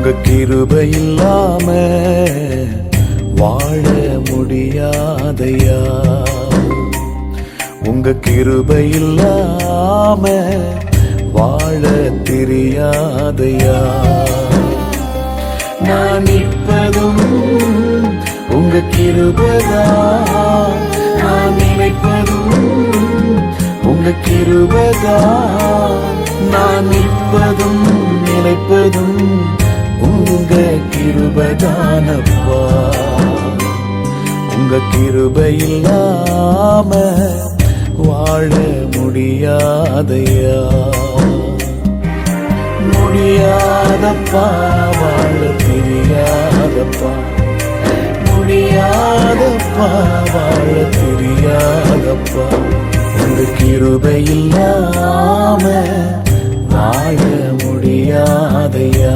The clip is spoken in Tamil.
உங்க கிருபை இல்லாம வாழ முடியாதையா. உங்க கிருபை இல்லாம வாழ தெரியாதையா. நான் நிற்பதும் உங்க கிருபைதான், நான் நினைப்பதும் உங்க கிருபைதான். நான் நிற்பதும் நினைப்பதும் உங்க கிருபைதானப்பா. உங்க கிருபை இல்லாம வாழ முடியாதையா. முடியாதப்பா, வாழ தெரியாதப்பா. முடியாதப்பா, வாழ தெரியாதப்பா. உங்க கிருபை இல்லாம வாழ முடியாதையா.